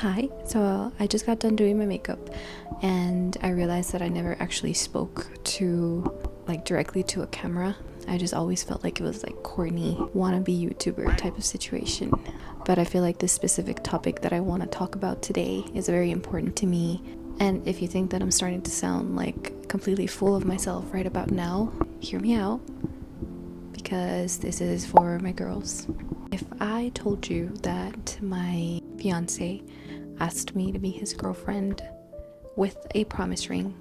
Hi, so I just got done doing my makeup and I realized that I never actually spoke to directly to a camera. I just always felt like it was like corny wannabe YouTuber type of situation. But I feel like this specific topic that I want to talk about today is very important to me. And if you think that I'm starting to sound like completely full of myself right about now, hear me out because this is for my girls. If I told you that my fiance asked me to be his girlfriend with a promise ring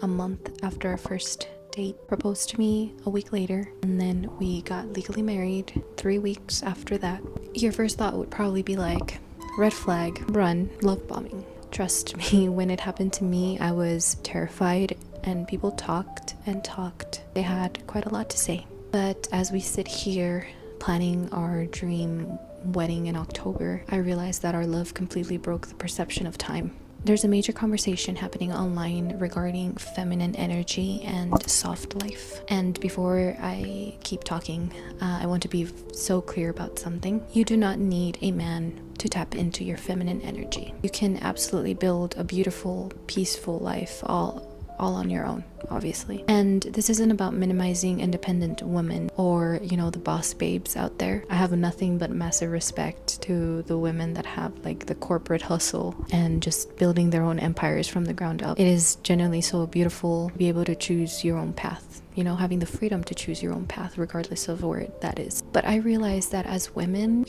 a month after our first date, proposed to me a week later, and then we got legally married 3 weeks after that, your first thought would probably be like, red flag, run, love bombing. Trust me, when it happened to me, I was terrified and people talked and talked. They had quite a lot to say. But as we sit here planning our dream wedding in October, I realized that our love completely broke the perception of time. There's a major conversation happening online regarding feminine energy and soft life. And before I keep talking, I want to be so clear about something. You do not need a man to tap into your feminine energy. You can absolutely build a beautiful, peaceful life all on your own, obviously. And this isn't about minimizing independent women or, the boss babes out there. I have nothing but massive respect to the women that have like the corporate hustle and just building their own empires from the ground up. It is genuinely so beautiful to be able to choose your own path, having the freedom to choose your own path regardless of where that is. But I realize that as women,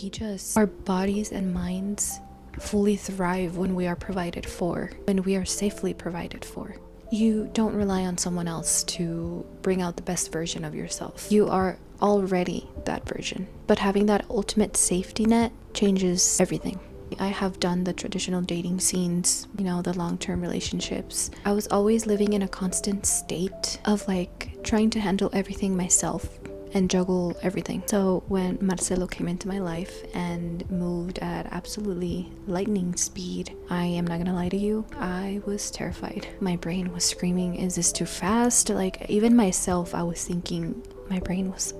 our bodies and minds fully thrive when we are provided for, when we are safely provided for. You don't rely on someone else to bring out the best version of yourself. You are already that version. But having that ultimate safety net changes everything. I have done the traditional dating scenes, the long-term relationships. I was always living in a constant state of trying to handle everything myself and juggle everything. So when Marcelo came into my life and moved at absolutely lightning speed, I am not gonna lie to you, I was terrified. My brain was screaming, is this too fast? Even myself, I was thinking, my brain was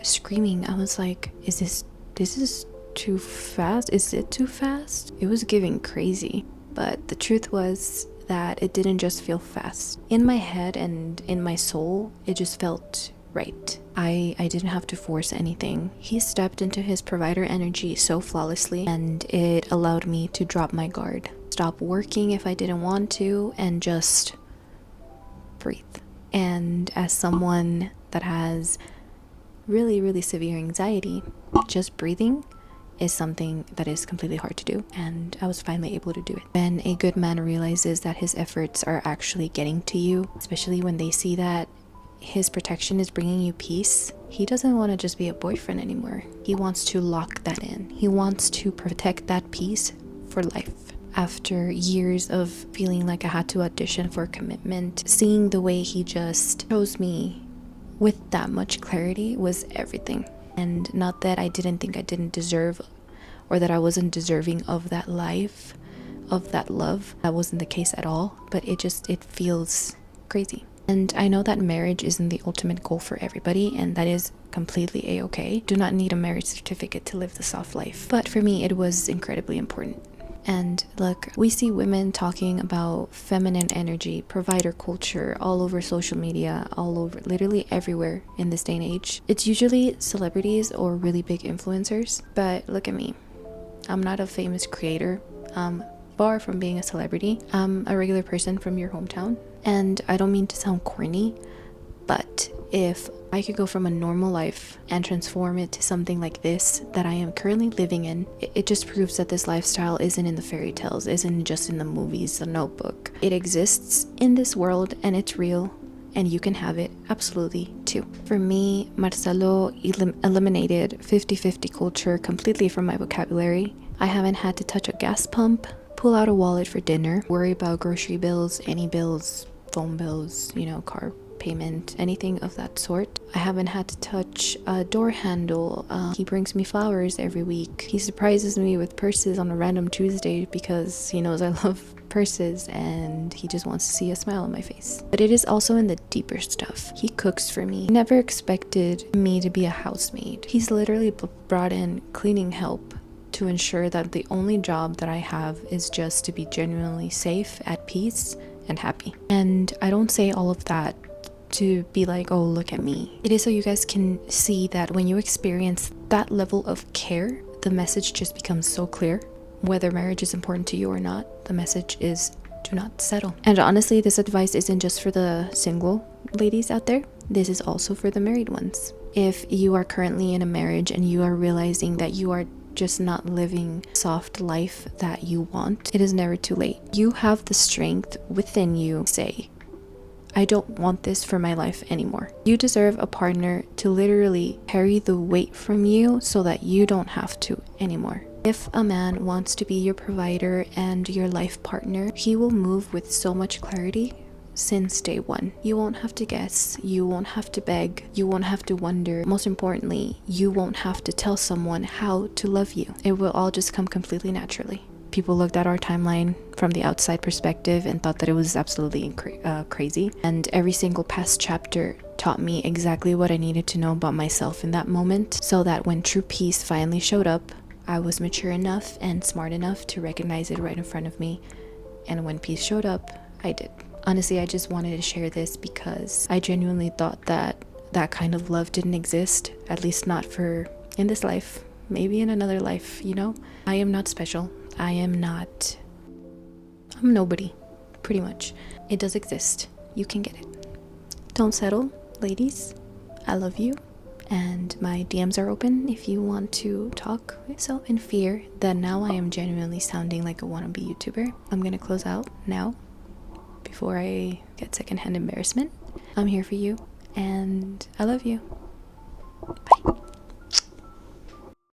screaming. I was like, this is too fast? Is it too fast? It was giving crazy. But the truth was that it didn't just feel fast. In my head and in my soul, it just felt right. I didn't have to force anything. He stepped into his provider energy so flawlessly, and it allowed me to drop my guard, stop working if I didn't want to, and just breathe. And as someone that has really, really severe anxiety, just breathing is something that is completely hard to do, and I was finally able to do it. When a good man realizes that his efforts are actually getting to you, especially when they see that his protection is bringing you peace, he doesn't want to just be a boyfriend anymore. He wants to lock that in. He wants to protect that peace for life. After years of feeling like I had to audition for commitment, seeing the way he just chose me with that much clarity was everything. And not that I didn't think I didn't deserve, or that I wasn't deserving of that life, of that love. That wasn't the case at all, but it feels crazy. And I know that marriage isn't the ultimate goal for everybody, and that is completely a-okay. Do not need a marriage certificate to live the soft life. But for me, it was incredibly important. And look, we see women talking about feminine energy, provider culture all over social media, all over, literally everywhere in this day and age. It's usually celebrities or really big influencers, but look at me. I'm not a famous creator. Far from being a celebrity. I'm a regular person from your hometown. And I don't mean to sound corny, but if I could go from a normal life and transform it to something like this that I am currently living in, it just proves that this lifestyle isn't in the fairy tales, isn't just in the movies, the Notebook. It exists in this world and it's real, and you can have it absolutely too. For me, Marcelo eliminated 50-50 culture completely from my vocabulary. I haven't had to touch a gas pump, pull out a wallet for dinner, worry about grocery bills, any bills, phone bills, car payment, anything of that sort. I haven't had to touch a door handle. He brings me flowers every week. He surprises me with purses on a random Tuesday because he knows I love purses and he just wants to see a smile on my face. But it is also in the deeper stuff. He cooks for me. He never expected me to be a housemaid. He's literally brought in cleaning help to ensure that the only job that I have is just to be genuinely safe, at peace, and happy. And I don't say all of that to be like, oh, look at me. It is so you guys can see that when you experience that level of care, the message just becomes so clear. Whether marriage is important to you or not, the message is do not settle. And honestly, this advice isn't just for the single ladies out there. This is also for the married ones. If you are currently in a marriage and you are realizing that you are just not living soft life that you want, it is never too late. You have the strength within you to say, I don't want this for my life anymore. You deserve a partner to literally carry the weight from you so that you don't have to anymore. If a man wants to be your provider and your life partner, he will move with so much clarity since day one. You won't have to guess, you won't have to beg, you won't have to wonder. Most importantly, you won't have to tell someone how to love you. It will all just come completely naturally. People looked at our timeline from the outside perspective and thought that it was absolutely crazy. And every single past chapter taught me exactly what I needed to know about myself in that moment, so that when true peace finally showed up, I was mature enough and smart enough to recognize it right in front of me. And when peace showed up, I did. Honestly, I just wanted to share this because I genuinely thought that that kind of love didn't exist, at least not for in this life, maybe in another life, you know? I am not special. I'm nobody, pretty much. It does exist. You can get it. Don't settle, ladies. I love you. And my DMs are open if you want to talk. So in fear that now I am genuinely sounding like a wannabe YouTuber, I'm gonna close out now before I get secondhand embarrassment. I'm here for you and I love you. Bye.